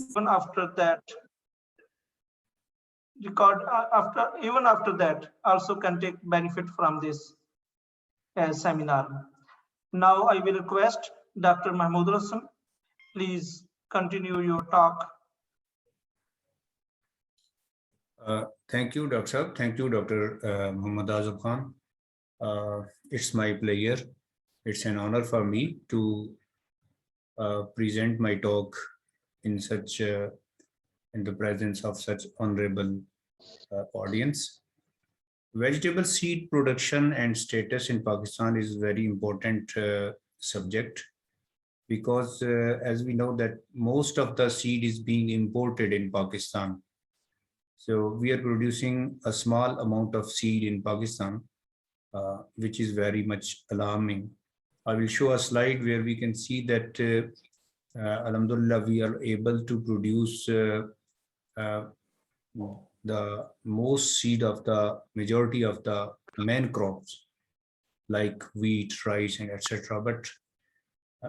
Even after that, even after that, also can take benefit from this seminar. Now I will request Dr. Mahmood Rasam, please continue your talk. Thank you, Dr. Saab. Thank you, Dr. Muhammad Azam Khan. It's my pleasure. It's an honor for me to present my talk in such in the presence of such honorable audience. Vegetable seed production and status in Pakistan is very important subject because as we know that most of the seed is being imported in Pakistan. So we are producing a small amount of seed in Pakistan, which is very much alarming. I will show a slide where we can see that Alhamdulillah, we are able to produce the most seed of the majority of the main crops like wheat, rice, and etc. But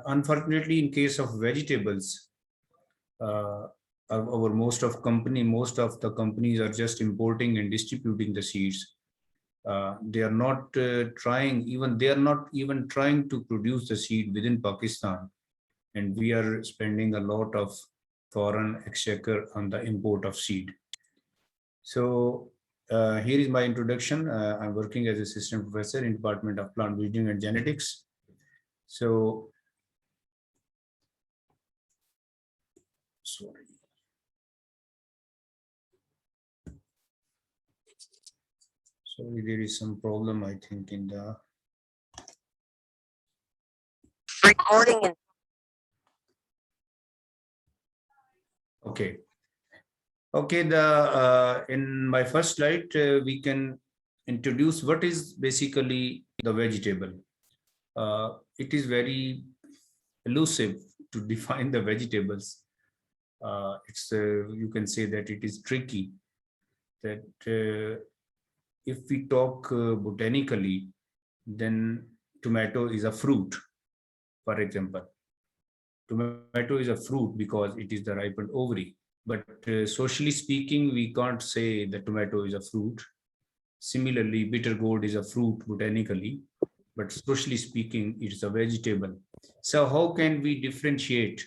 unfortunately, in case of vegetables, most of the companies are just importing and distributing the seeds. They are not even trying to produce the seed within Pakistan, and we are spending a lot of foreign exchequer on the import of seed. So here is my introduction. I'm working as assistant professor in Department of Plant Breeding and Genetics. So, sorry. Sorry, there is some problem, I think, in the recording. Okay. Okay, in my first slide, we can introduce what is basically the vegetable. It is very elusive to define the vegetables. You can say that it is tricky. That if we talk botanically, then tomato is a fruit, for example. Tomato is a fruit because it is the ripened ovary. But socially speaking, we can't say that tomato is a fruit. Similarly, bitter gourd is a fruit botanically, but socially speaking, it's a vegetable. So how can we differentiate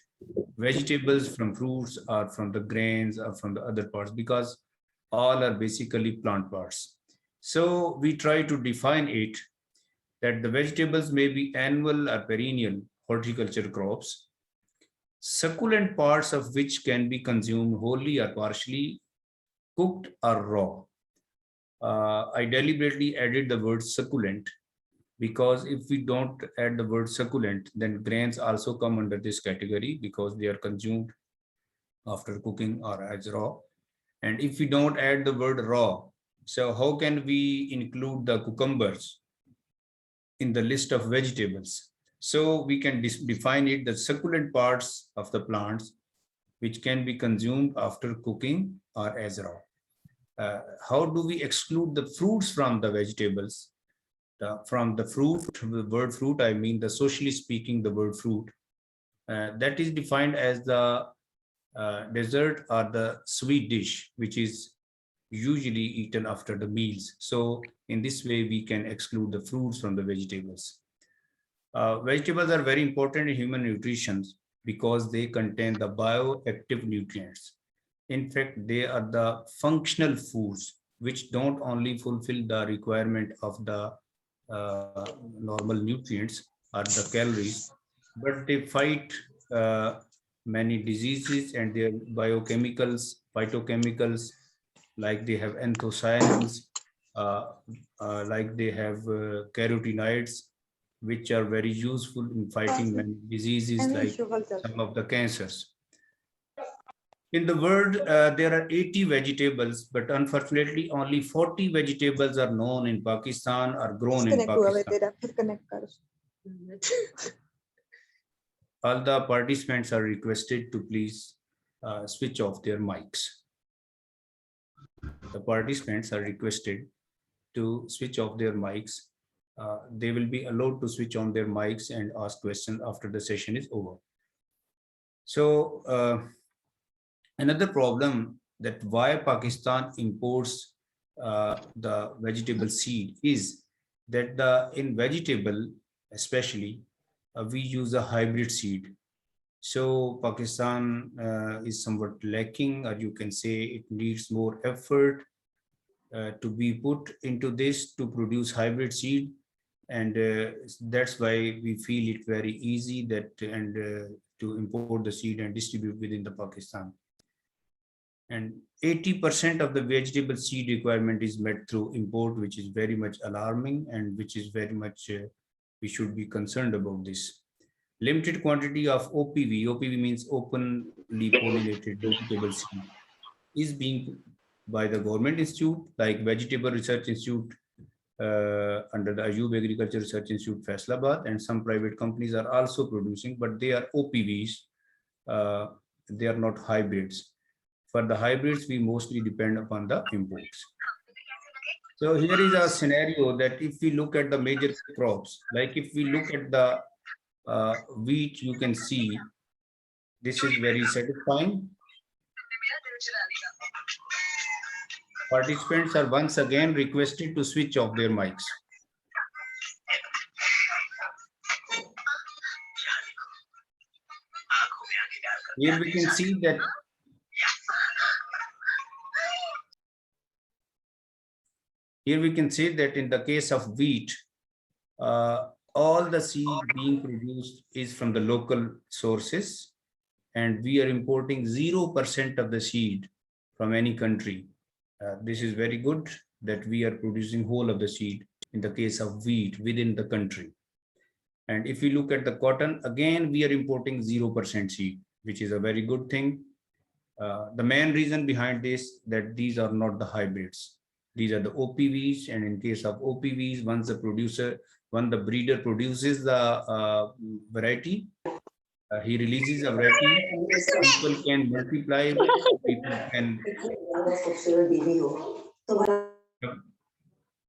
vegetables from fruits or from the grains or from the other parts? Because all are basically plant parts. So we try to define it that the vegetables may be annual or perennial horticulture crops, succulent parts of which can be consumed wholly or partially, cooked or raw. I deliberately added the word succulent because if we don't add the word succulent, then grains also come under this category because they are consumed after cooking or as raw. And if we don't add the word raw, so how can we include the cucumbers in the list of vegetables? So we can define it the succulent parts of the plants which can be consumed after cooking or as raw. How do we exclude the fruits from the vegetables? From the fruit, the word fruit, I mean the socially speaking, the word fruit. That is defined as the dessert or the sweet dish, which is usually eaten after the meals. So in this way, we can exclude the fruits from the vegetables. Vegetables are very important in human nutrition because they contain the bioactive nutrients. In fact, they are the functional foods which don't only fulfill the requirement of the normal nutrients or the calories, but they fight many diseases and their biochemicals, phytochemicals, like they have anthocyanins, like they have carotenoids, which are very useful in fighting many diseases like some of the cancers. In the world, there are 80 vegetables, but unfortunately only 40 vegetables are known in Pakistan or grown in Pakistan. All the participants are requested to please switch off their mics. The participants are requested to switch off their mics. They will be allowed to switch on their mics and ask questions after the session is over. So another problem that why Pakistan imports the vegetable seed is that in vegetable especially we use a hybrid seed. So Pakistan is somewhat lacking, or you can say it needs more effort to be put into this to produce hybrid seed, and that's why we feel it very easy that and to import the seed and distribute within the Pakistan. And 80% of the vegetable seed requirement is met through import, which is very much alarming and which is very much we should be concerned about this. Limited quantity of OPV, OPV means openly pollinated vegetable seed, is being by the government institute like Vegetable Research Institute under the AAUR Agriculture Research Institute, Faisalabad, and some private companies are also producing, but they are OPVs. They are not hybrids. For the hybrids, we mostly depend upon the imports. So here is a scenario that if we look at the major crops, like if we look at the wheat, you can see this is very satisfying. Participants are once again requested to switch off their mics. Here we can see that in the case of wheat, all the seed being produced is from the local sources, and we are importing 0% of the seed from any country. This is very good that we are producing whole of the seed in the case of wheat within the country. And if we look at the cotton, again, we are importing 0% seed, which is a very good thing. The main reason behind this, that these are not the hybrids. These are the OPVs, and in case of OPVs, once the breeder produces the variety, he releases a variety, people can multiply, people can.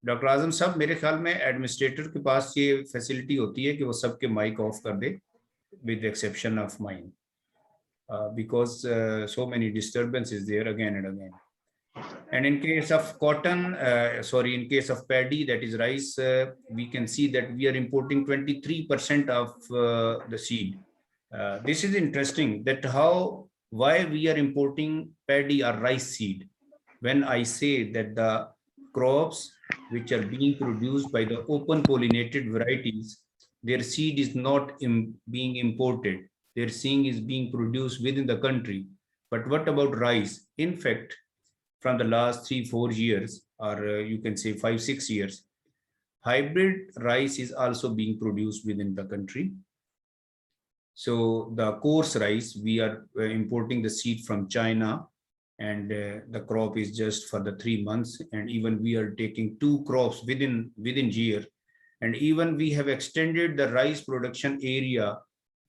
Doctor Azam sahab, मेरे ख्याल में administrator के पास ये facility होती है कि वो सबके माइक ऑफ कर दे, with the exception of mine, because so many disturbances there again and again. And in case of cotton, in case of paddy, that is rice, we can see that we are importing 23% of the seed. This is interesting that why we are importing paddy or rice seed, when I say that the crops which are being produced by the open pollinated varieties, their seed is not being imported. Their seed is being produced within the country. But what about rice? In fact, from the last 3-4 years, or you can say 5-6 years, hybrid rice is also being produced within the country. So the coarse rice, we are importing the seed from China, and the crop is just for the 3 months, and even we are taking 2 crops within year, and even we have extended the rice production area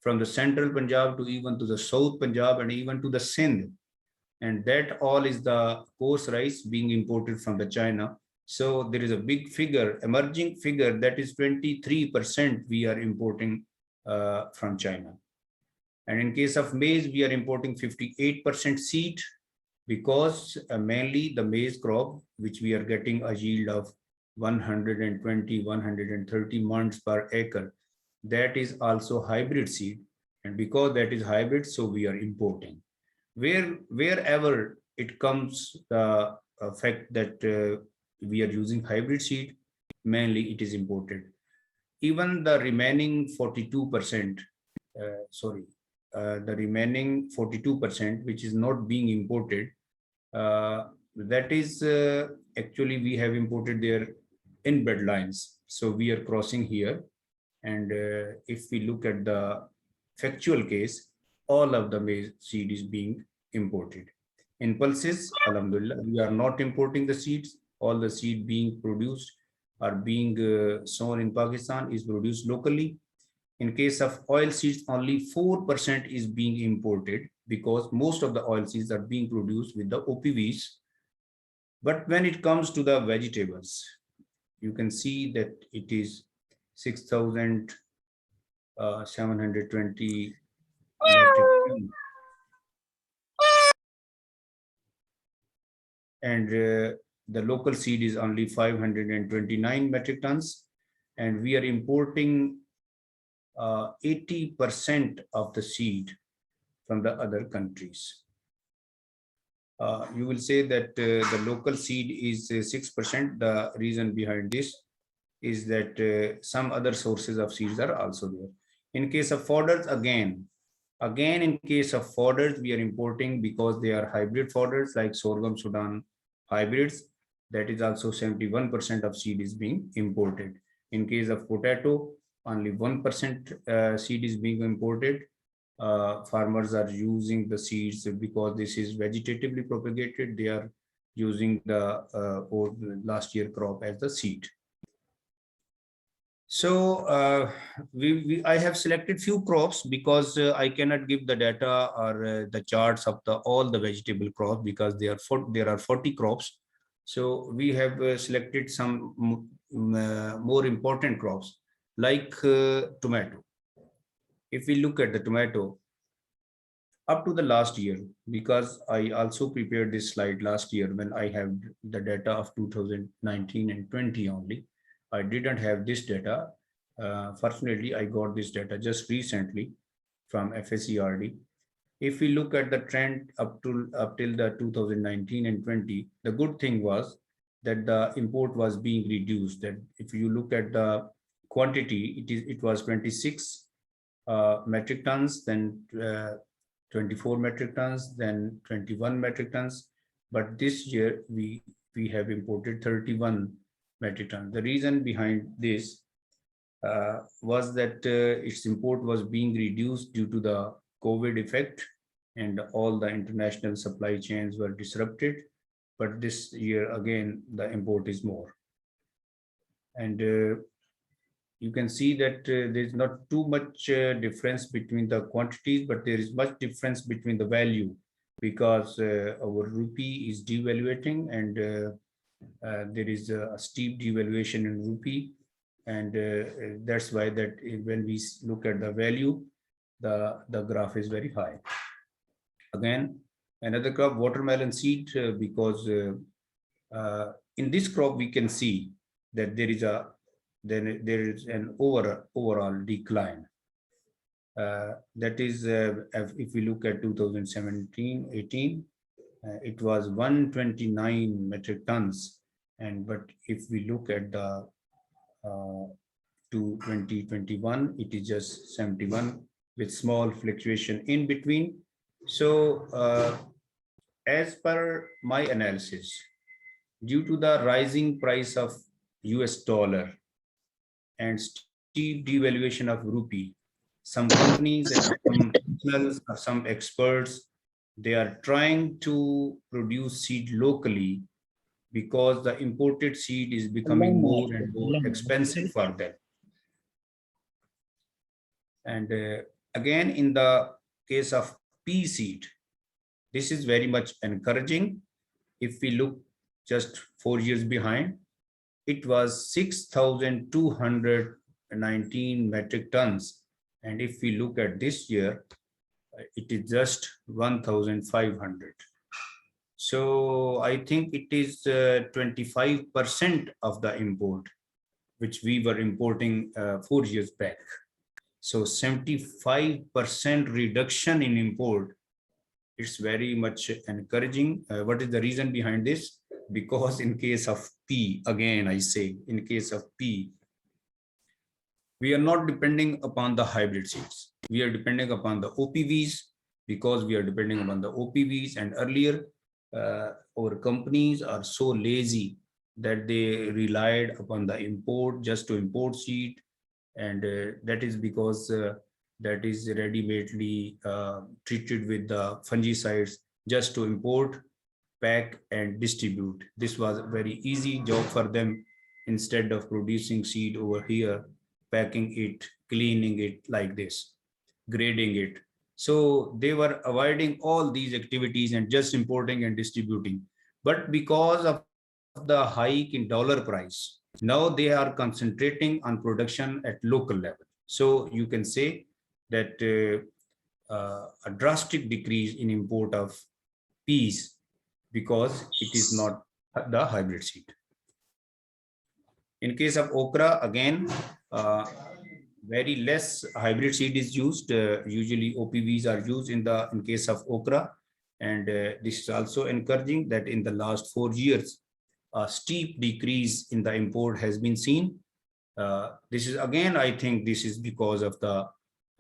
from the central Punjab to even to the south Punjab and even to the Sindh, and that all is the coarse rice being imported from the China. So there is a big figure, emerging figure, that is 23% we are importing from China. And in case of maize, we are importing 58% seed, because mainly the maize crop, which we are getting a yield of 120-130 months per acre, that is also hybrid seed, and because that is hybrid, so we are importing. Wherever it comes, the fact that we are using hybrid seed, mainly it is imported. Even the remaining 42%, the remaining 42%, which is not being imported, that is actually we have imported their inbred lines. So we are crossing here. And if we look at the factual case, all of the maize seed is being imported. In pulses, alhamdulillah, we are not importing the seeds. All the seed being produced or being sown in Pakistan is produced locally. In case of oil seeds, only 4% is being imported, because most of the oil seeds are being produced with the OPVs. But when it comes to the vegetables, you can see that it is 6,720 metric And the local seed is only 529 metric tons, and we are importing 80% of the seed from the other countries. You will say that the local seed is 6%. The reason behind this is that some other sources of seeds are also there. In case of fodders, again in case of fodders, we are importing because they are hybrid fodders like sorghum Sudan hybrids. That is also 71% of seed is being imported. In case of potato, only 1% seed is being imported. Farmers are using the seeds because this is vegetatively propagated. They are using the last year crop as the seed. So I have selected few crops because I cannot give the data or the charts of all the vegetable crops because there are 40 crops. So we have selected some more important crops like tomato. If we look at the tomato up to the last year, because I also prepared this slide last year when I have the data of 2019 and 20 only. I didn't have this data. Fortunately, I got this data just recently from FSCRD. If we look at the trend up till the 2019 and 20, the good thing was that the import was being reduced. That if you look at the quantity, it was 26 metric tons, then 24 metric tons, then 21 metric tons. But this year we have imported 31 metric tons. The reason behind this was that its import was being reduced due to the COVID effect and all the international supply chains were disrupted. But this year again, the import is more. And you can see that there's not too much difference between the quantities, but there is much difference between the value because our rupee is devaluating and there is a steep devaluation in rupee. And that's why that when we look at the value, the graph is very high. Again, another crop, watermelon seed, because in this crop we can see that there is an overall decline. That is, if we look at 2017-18, it was 129 metric tons, but if we look at the to 2021, it is just 71 with small fluctuation in between. So as per my analysis, due to the rising price of US dollar and steep devaluation of rupee, some companies and some professionals or some experts, they are trying to produce seed locally because the imported seed is becoming more and more expensive for them. And again, in the case of pea seed, this is very much encouraging. If we look just 4 years behind, it was 6,219 metric tons. And if we look at this year, it is just 1,500. So I think it is 25% of the import, which we were importing 4 years back. So 75% reduction in import. It's very much encouraging. What is the reason behind this? Because in case of pea, again, I say, in case of pea, we are not depending upon the hybrid seeds. We are depending upon the OPVs because we are depending upon the OPVs. And earlier, our companies are so lazy that they relied upon the import just to import seed. And that is because that is ready-madely treated with the fungicides just to import, pack and distribute. This was a very easy job for them. Instead of producing seed over here, packing it, cleaning it like this, grading it. So they were avoiding all these activities and just importing and distributing. But because of the hike in dollar price, now they are concentrating on production at local level. So you can say that a drastic decrease in import of peas because it is not the hybrid seed. In case of okra, again, very less hybrid seed is used. Usually OPVs are used in case of okra. And this is also encouraging that in the last 4 years, a steep decrease in the import has been seen. This is again, I think this is because of the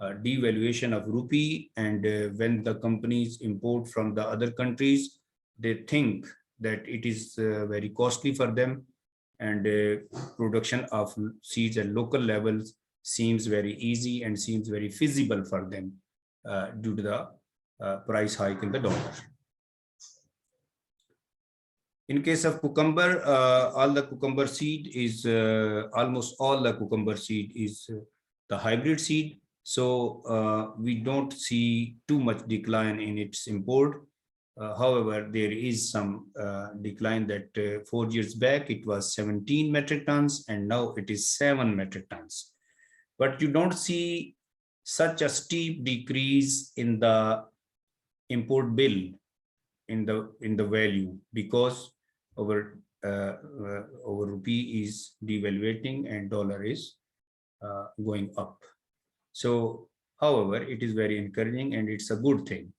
devaluation of rupee, and when the companies import from the other countries, they think that it is very costly for them, and production of seeds at local levels seems very easy and seems very feasible for them due to the price hike in the dollar. In case of cucumber, all the cucumber seed is almost all the cucumber seed is the hybrid seed. So we don't see too much decline in its import. However, there is some decline that 4 years back it was 17 metric tons and now it is 7 metric tons. But you don't see such a steep decrease in the import bill in the value, because our rupee is devaluating and dollar is going up. So, however, it is very encouraging and it's a good thing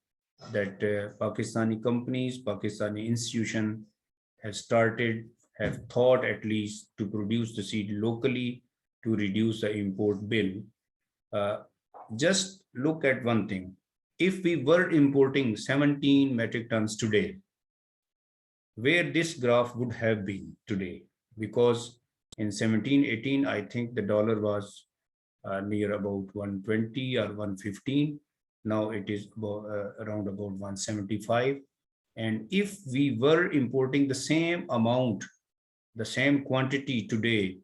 that Pakistani companies, Pakistani institution have thought at least to produce the seed locally to reduce the import bill. Just look at one thing. If we were importing 17 metric tons today, where this graph would have been today, because in 17-18, I think the dollar was near about 120 or 115. Now it is around about 175. And if we were importing the same amount, the same quantity today,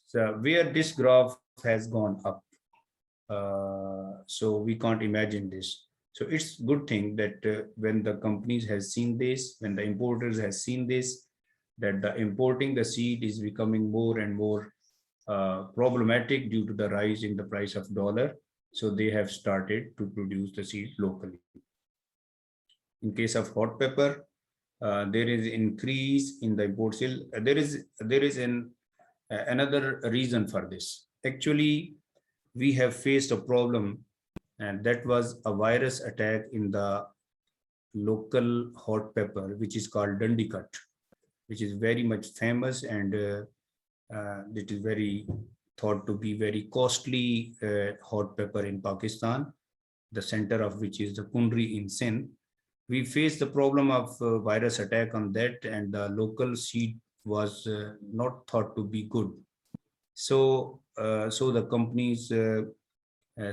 so where this graph has gone up. So we can't imagine this. So it's good thing that when the companies has seen this, when the importers has seen this, that the importing the seed is becoming more and more problematic due to the rise in the price of dollar. So they have started to produce the seed locally. In case of hot pepper, there is increase in the import sale. There is another reason for this. Actually, we have faced a problem, and that was a virus attack in the local hot pepper, which is called Dandikat, which is very much famous, and it is very thought to be very costly hot pepper in Pakistan, the center of which is the Kundri in Sindh. We faced the problem of virus attack on that, and the local seed was not thought to be good. So the companies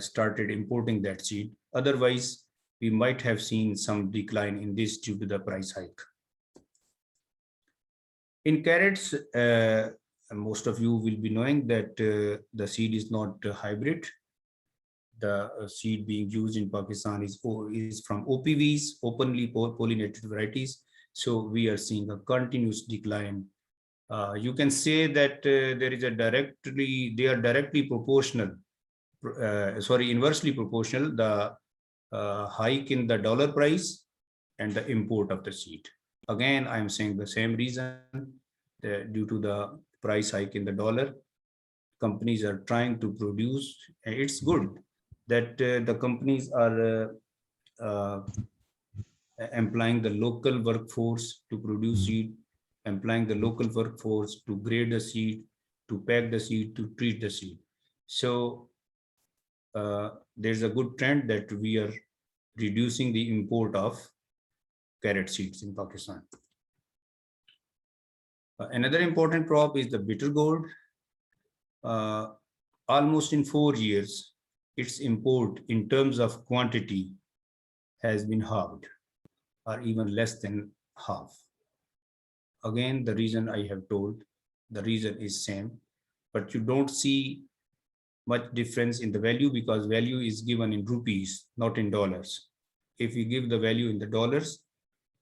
started importing that seed. Otherwise, we might have seen some decline in this due to the price hike. In carrots, most of you will be knowing that the seed is not hybrid. The seed being used in Pakistan is from OPVs, openly pollinated varieties. So we are seeing a continuous decline. You can say that they are directly proportional, inversely proportional, the hike in the dollar price and the import of the seed. Again, I'm saying the same reason, due to the price hike in the dollar, companies are trying to produce. It's good that the companies are employing the local workforce to produce seed, employing the local workforce to grade the seed, to pack the seed, to treat the seed. So there's a good trend that we are reducing the import of carrot seeds in Pakistan. Another important crop is the bitter gourd. Almost in 4 years, its import in terms of quantity has been halved, or even less than half. Again, the reason I have told, the reason is same, but you don't see much difference in the value, because value is given in rupees, not in dollars. If you give the value in the dollars,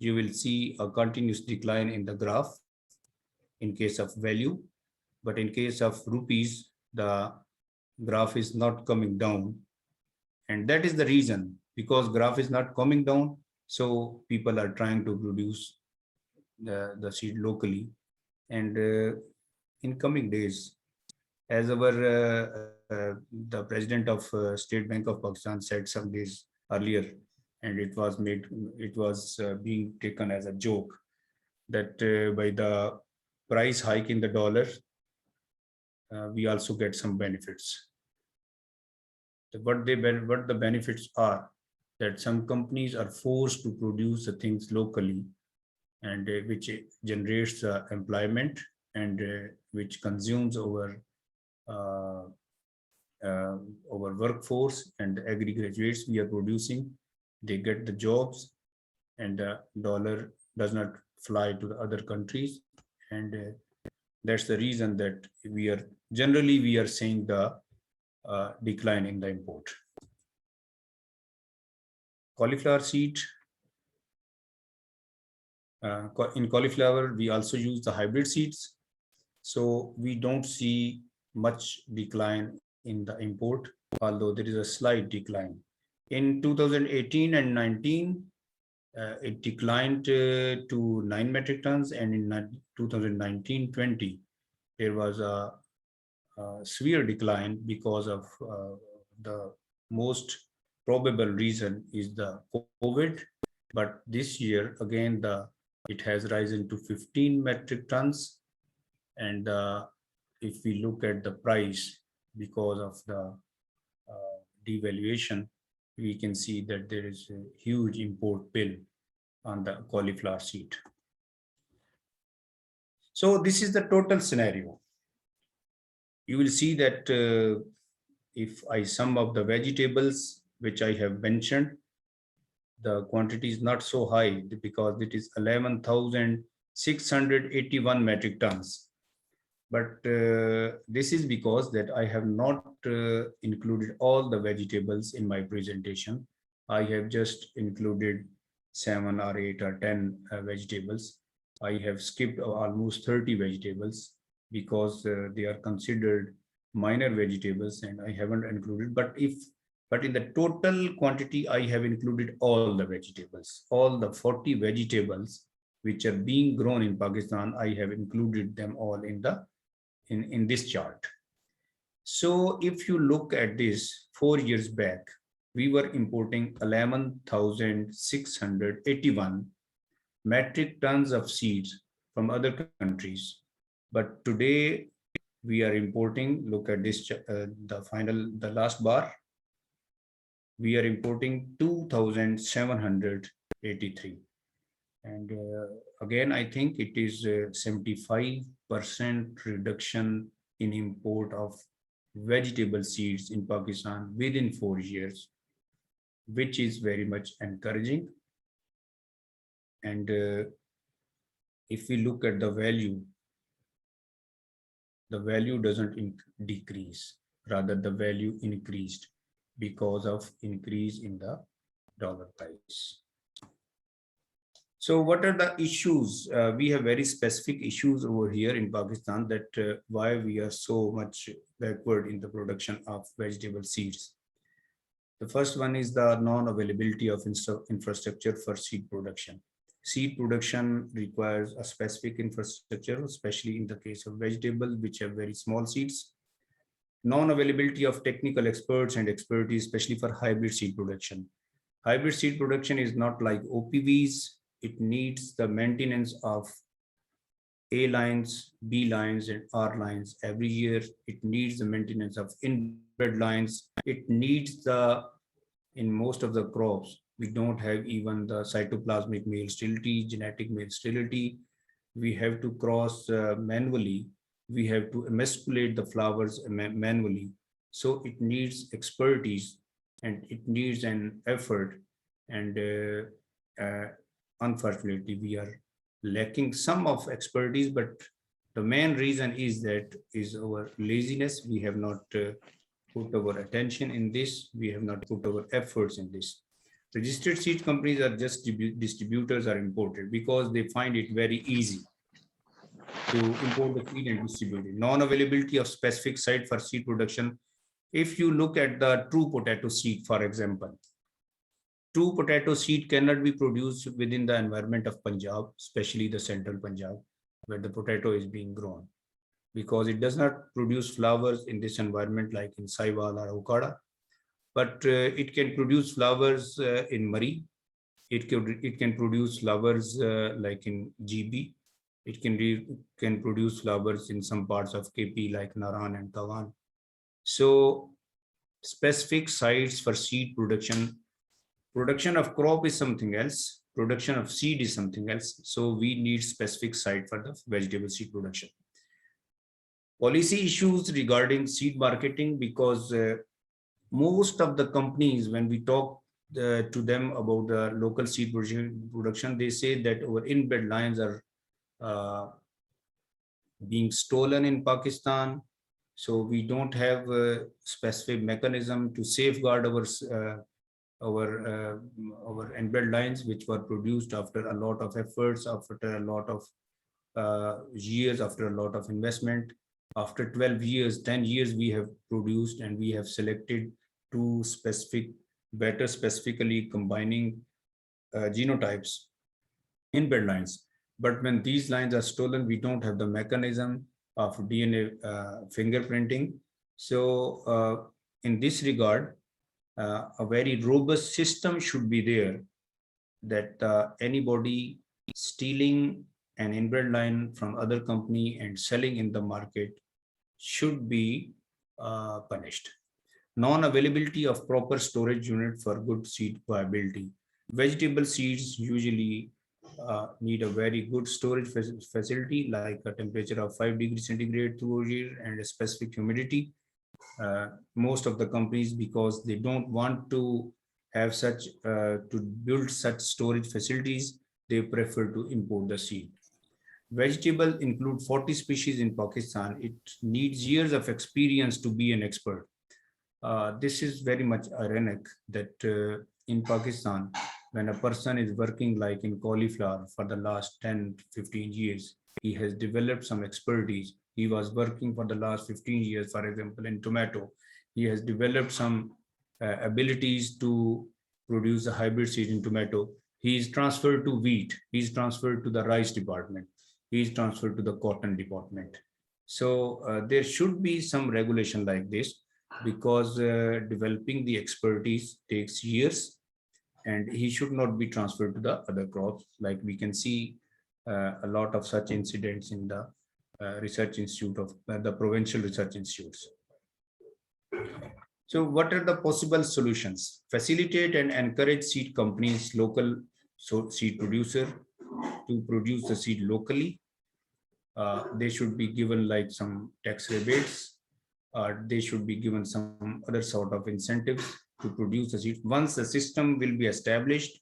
you will see a continuous decline in the graph in case of value. But in case of rupees, the graph is not coming down. And that is the reason, because graph is not coming down. So people are trying to produce the seed locally. And in coming days, as our the president of State Bank of Pakistan said some days earlier, and it was being taken as a joke that by the price hike in the dollar, we also get some benefits. What the benefits are, that some companies are forced to produce the things locally, and which generates employment, and which consumes uh, our workforce, and the agri graduates we are producing, they get the jobs, and the dollar does not fly to the other countries. And that's the reason that we are seeing the decline in the import. Cauliflower seed. In cauliflower, we also use the hybrid seeds. So we don't see much decline in the import, although there is a slight decline. In 2018 and 19, it declined to 9 metric tons, and in 2019-20, there was a severe decline because of the most probable reason is the COVID. But this year, again, it has risen to 15 metric tons. And if we look at the price, because of the devaluation, we can see that there is a huge import bill on the cauliflower seed. So this is the total scenario. You will see that if I sum up the vegetables which I have mentioned, the quantity is not so high because it is 11,681 metric tons. But this is because that I have not included all the vegetables in my presentation. I have just included 7 or 8 or 10 vegetables. I have skipped almost 30 vegetables because they are considered minor vegetables, and I haven't included. But in the total quantity, I have included all the vegetables, all the 40 vegetables which are being grown in Pakistan. I have included them all in this chart. So if you look at this 4 years back, we were importing 11,681 metric tons of seeds from other countries. But today we are importing, look at this, the last bar, we are importing 2,783. And again, I think it is 75% reduction in import of vegetable seeds in Pakistan within 4 years, which is very much encouraging. And if we look at the value doesn't decrease, rather the value increased because of increase in the dollar price. So what are the issues? We have very specific issues over here in Pakistan, that why we are so much backward in the production of vegetable seeds. The first one is the non-availability of infrastructure for seed production. Seed production requires a specific infrastructure, especially in the case of vegetables, which have very small seeds. Non-availability of technical experts and expertise, especially for hybrid seed production. Hybrid seed production is not like OPVs. It needs the maintenance of A lines, B lines, and R lines every year. It needs the maintenance of inbred lines. It needs in most of the crops, we don't have even the cytoplasmic male sterility, genetic male sterility. We have to cross manually. We have to emasculate the flowers manually. So it needs expertise, and it needs an effort. And unfortunately, we are lacking some of expertise, but the main reason is our laziness. We have not put our attention in this. We have not put our efforts in this. Registered seed companies are just distributors or importers because they find it very easy to import the seed and distribute it. Non-availability of specific site for seed production If you look at the true potato seed, for example, true potato seed cannot be produced within the environment of Punjab, especially the central Punjab, where the potato is being grown, because it does not produce flowers in this environment like in Saiwal or Okra, but it can produce flowers in Murray. It can produce flowers like in GB. It can produce flowers in some parts of KP like Naran and Tawan. So specific sites for seed production. Production of crop is something else. Production of seed is something else. So we need specific site for the vegetable seed production. Policy issues regarding seed marketing, because most of the companies, when we talk to them about the local seed production, they say that our inbred lines are being stolen in Pakistan. So we don't have a specific mechanism to safeguard our inbred lines, which were produced after a lot of efforts, after a lot of years, after a lot of investment. After 12 years, 10 years, we have produced and we have selected two better specifically combining genotypes inbred lines. But when these lines are stolen, we don't have the mechanism of DNA fingerprinting. So in this regard, a very robust system should be there, that anybody stealing an inbred line from other company and selling in the market should be punished. Non-availability of proper storage unit for good seed viability. Vegetable seeds usually need a very good storage facility, like a temperature of 5 degrees centigrade through a year and a specific humidity. Most of the companies, because they don't want to have to build such storage facilities, they prefer to import the seed. Vegetable include 40 species in Pakistan. It needs years of experience to be an expert. This is very much ironic that in Pakistan, when a person is working like in cauliflower for the last 10, 15 years, he has developed some expertise. He was working for the last 15 years, for example, in tomato. He has developed some abilities to produce a hybrid seed in tomato. He is transferred to wheat. He is transferred to the rice department. He is transferred to the cotton department. So there should be some regulation like this, because developing the expertise takes years, and he should not be transferred to the other crops. Like we can see a lot of such incidents in the research institute of the provincial research institutes. So what are the possible solutions? Facilitate and encourage seed companies, local seed producer, to produce the seed locally. They should be given like some tax rebates. They should be given some other sort of incentives to produce the seed. Once the system will be established,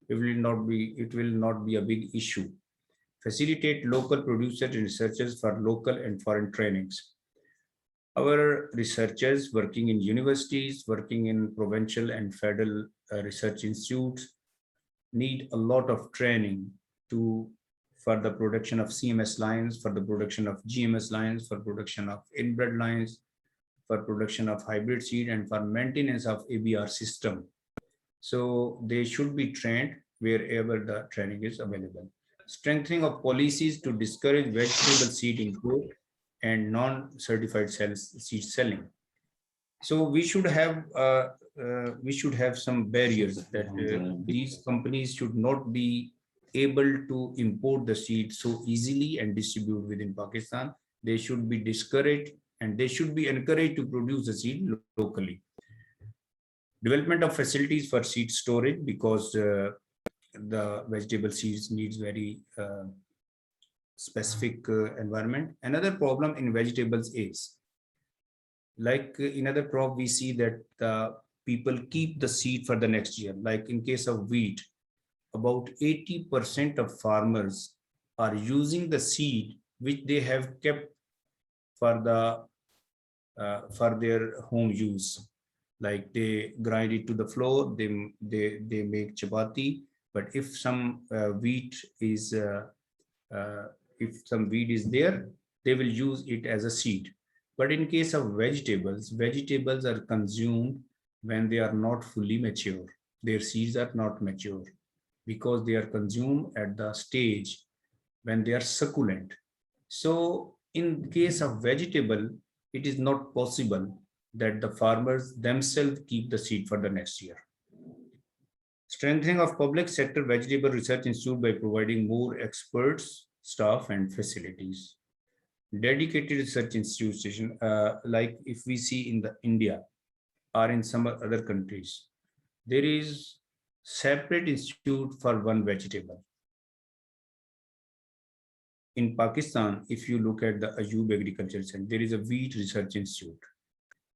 it will not be a big issue. Facilitate local producers and researchers for local and foreign trainings. Our researchers working in universities, working in provincial and federal research institutes need a lot of training for the production of CMS lines, for the production of GMS lines, for production of inbred lines, for production of hybrid seed, and for maintenance of ABR system. So they should be trained wherever the training is available. Strengthening of policies to discourage vegetable seed import and non-certified seed selling. So we should have some barriers that these companies should not be able to import the seed so easily and distribute within Pakistan. They should be discouraged, and they should be encouraged to produce the seed locally. Development of facilities for seed storage, because the vegetable seeds needs very specific environment. Another problem in vegetables is, like in other crop, we see that people keep the seed for the next year. Like in case of wheat, about 80% of farmers are using the seed which they have kept for their home use. Like they grind it to the flour, they make chapati. But if some wheat is there, they will use it as a seed. But in case of vegetables, vegetables are consumed when they are not fully mature. Their seeds are not mature because they are consumed at the stage when they are succulent. So in case of vegetable, it is not possible that the farmers themselves keep the seed for the next year. Strengthening of public sector vegetable research institute by providing more experts, staff, and facilities. Dedicated research institution, like if we see in the India or in some other countries, there is separate institute for one vegetable. In Pakistan, if you look at the Ayub Agriculture Center, there is a wheat research institute.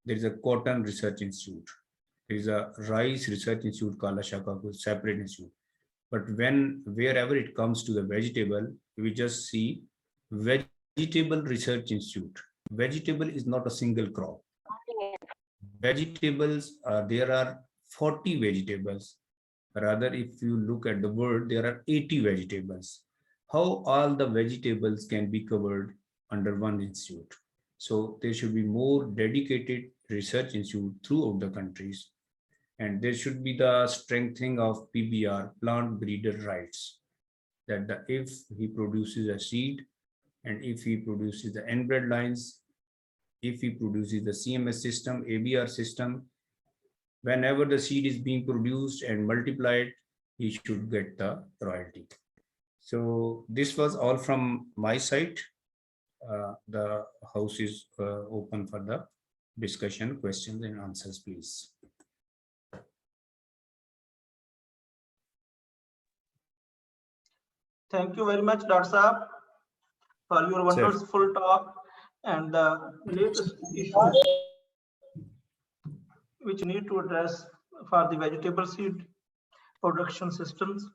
There is a cotton research institute. There is a rice research institute called Ashaka, separate institute. But wherever it comes to the vegetable, we just see vegetable research institute. Vegetable is not a single crop. Vegetables, there are 40 vegetables. Rather, if you look at the word, there are 80 vegetables. How all the vegetables can be covered under one institute? So there should be more dedicated research institute throughout the countries. And there should be the strengthening of PBR, plant breeder rights, that if he produces a seed and if he produces the inbred lines, if he produces the CMS system, ABR system, whenever the seed is being produced and multiplied, he should get the royalty. So this was all from my side. The house is open for the discussion, questions and answers, please. Thank you very much, Dr. Saab, for your wonderful talk and the latest issues which need to address for the vegetable seed production systems.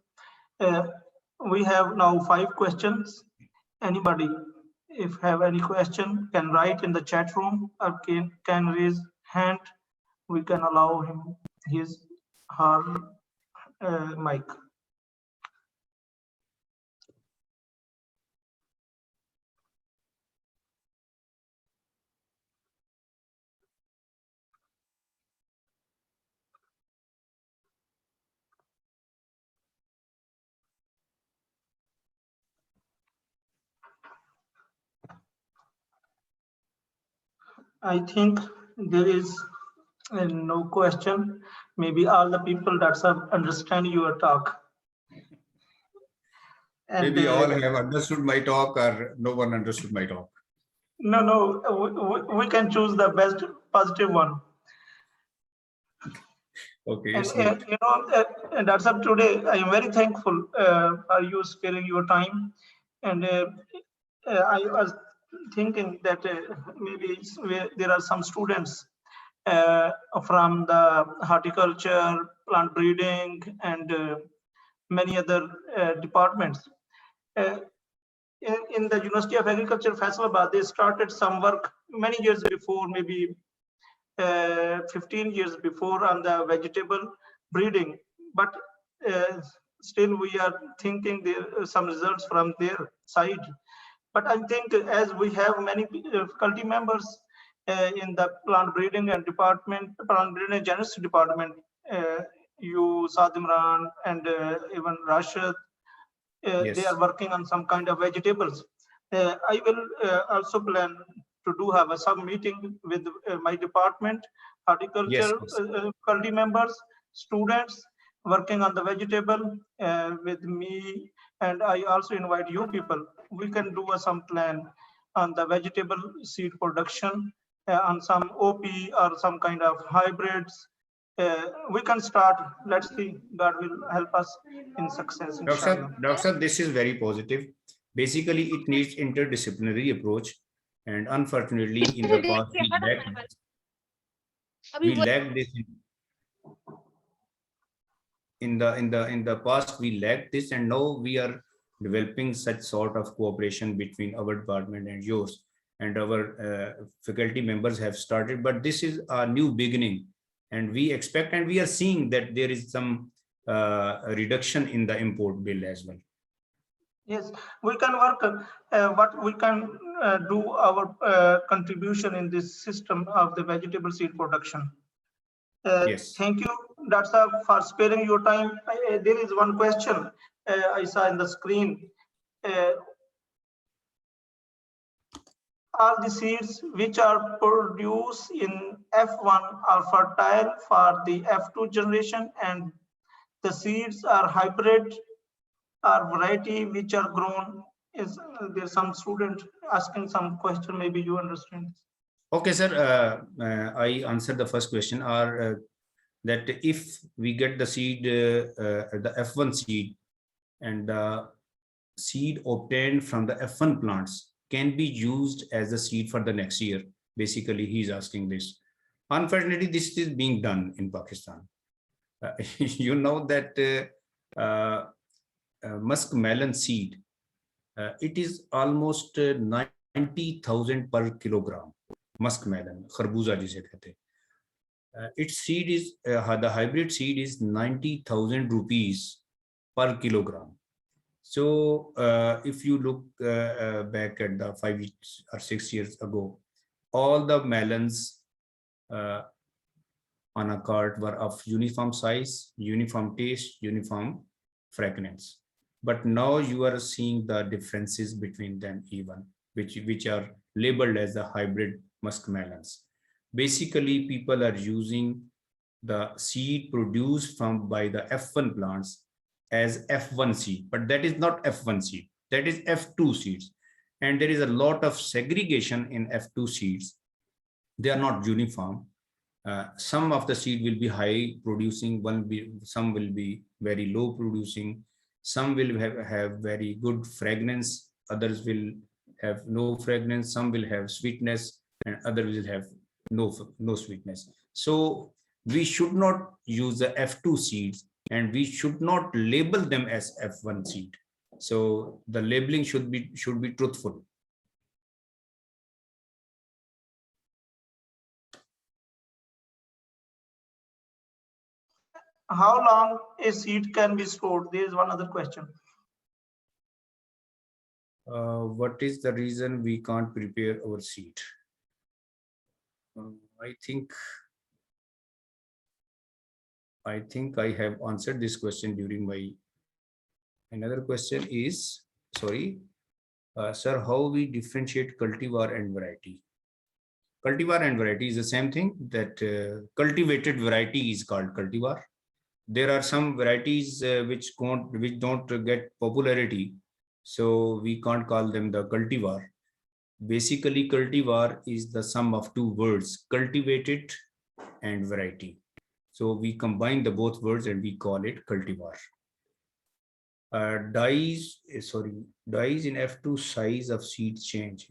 We have now 5 questions. Anybody, if have any question, can write in the chat room or can raise hand. We can allow him his her mic. I think there is no question. Maybe all the people that understand your talk. And maybe all have understood my talk or no one understood my talk. No, we can choose the best positive one. Okay. And you know, that's up today. I am very thankful for you sparing your time. And I was thinking that maybe there are some students from the horticulture, plant breeding, and many other departments. In the University of Agriculture, Faisalabad, they started some work many years before, maybe 15 years before, on the vegetable breeding. But still, we are thinking there some results from their side. But I think as we have many faculty members in the plant breeding and plant breeding and genetics department, you, Sadimran, and even Rashid, yes. They are working on some kind of vegetables. I will also plan to have a sub meeting with my department, horticulture, faculty members, students working on the vegetable with me, and I also invite you people. We can do some plan on the vegetable seed production, on some OP or some kind of hybrids. We can start. Let's see. God will help us in success. Doctor, this is very positive. Basically, it needs interdisciplinary approach, and unfortunately, in the past we lacked this. In the past, we lacked this, and now we are developing such sort of cooperation between our department and yours, and our faculty members have started. But this is a new beginning. And we expect, and we are seeing that there is some reduction in the import bill as well. Yes, we can work, what we can do our contribution in this system of the vegetable seed production. Yes. Thank you, Dr. Saab, for sparing your time. There is one question I saw in the screen. Uh, all the seeds which are produced in F1 are fertile for the F2 generation, and the seeds are hybrid or variety which are grown. Is there some student asking some question? Maybe you understand. Okay, sir. I answered the first question. Are that if we get the seed, the F1 seed, and the seed obtained from the F1 plants can be used as a seed for the next year. Basically, he's asking this. Unfortunately, this is being done in Pakistan. You know that muskmelon seed, it is almost 90,000 per kilogram. Muskmelon, kharbuza जिसे कहते हैं. Its seed is the hybrid seed is 90,000 rupees per kilogram. So if you look back at the 5 or 6 years ago, all the melons on a cart were of uniform size, uniform taste, uniform fragrance. But now you are seeing the differences between them even, which are labeled as the hybrid muskmelons. Basically, people are using the seed produced by the F1 plants as F1 seed, but that is not F1 seed, that is F2 seeds. And there is a lot of segregation in F2 seeds. They are not uniform. Some of the seed will be high producing, some will be very low producing, some will have very good fragrance, others will have no fragrance, some will have sweetness, and others will have no sweetness. So we should not use the F2 seeds, and we should not label them as F1 seed. So the labeling should be truthful. How long a seed can be stored? There is one other question. What is the reason we can't prepare our seed? I think I have answered this question during my. Another question is, sorry, sir, how we differentiate cultivar and variety? Cultivar and variety is the same thing. That cultivated variety is called cultivar. There are some varieties which don't get popularity, so we can't call them the cultivar. Basically, cultivar is the sum of two words, cultivated and variety. So we combine the both words and we call it cultivar. Dyes in F2 size of seed change.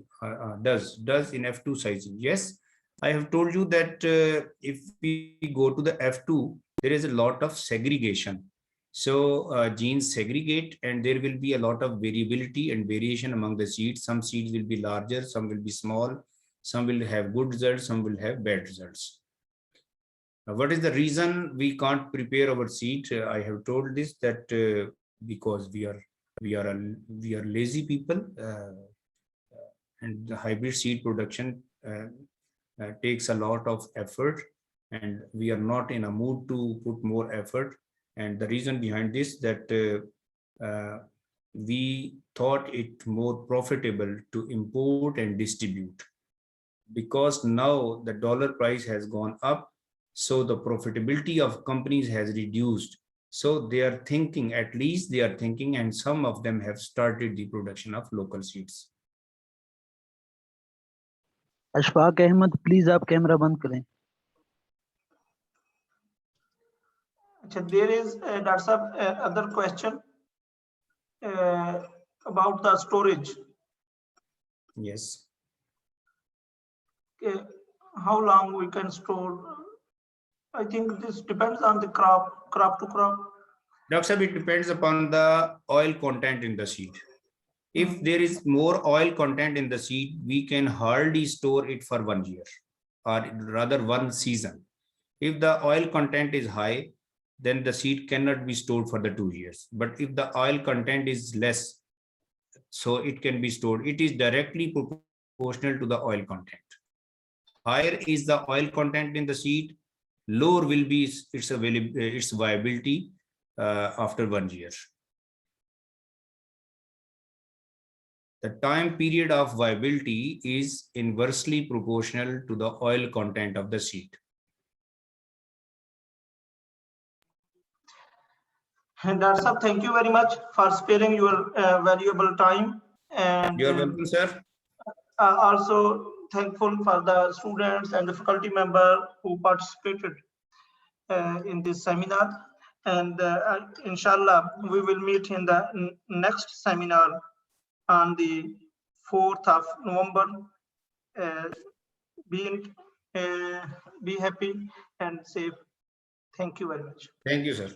Does in F2 size? Yes, I have told you that if we go to the F2, there is a lot of segregation. So genes segregate, and there will be a lot of variability and variation among the seeds. Some seeds will be larger, some will be small, some will have good results, some will have bad results. What is the reason we can't prepare our seed? I have told this, that because we are lazy people, and the hybrid seed production takes a lot of effort, and we are not in a mood to put more effort. And the reason behind this, that we thought it more profitable to import and distribute, because now the dollar price has gone up, so the profitability of companies has reduced. So they are thinking, at least they are thinking, and some of them have started the production of local seeds. Ashfaq Ahmed, please आप camera बंद करें. There is other question about the storage. Yes. How long we can store? I think this depends on the crop to crop. Dr. It depends upon the oil content in the seed. If there is more oil content in the seed, we can hardly store it for 1 year, or rather 1 season. If the oil content is high, then the seed cannot be stored for the 2 years. But if the oil content is less, so it can be stored. It is directly proportional to the oil content. Higher is the oil content in the seed, lower will be its viability after 1 year. The time period of viability is inversely proportional to the oil content of the seed. And that's all. Thank you very much for sparing your valuable time. And You are welcome, sir. also thankful for the students and the faculty member who participated in this seminar. And inshallah, we will meet in the next seminar on the 4th of November. Be happy and safe. Thank you very much. Thank you, sir.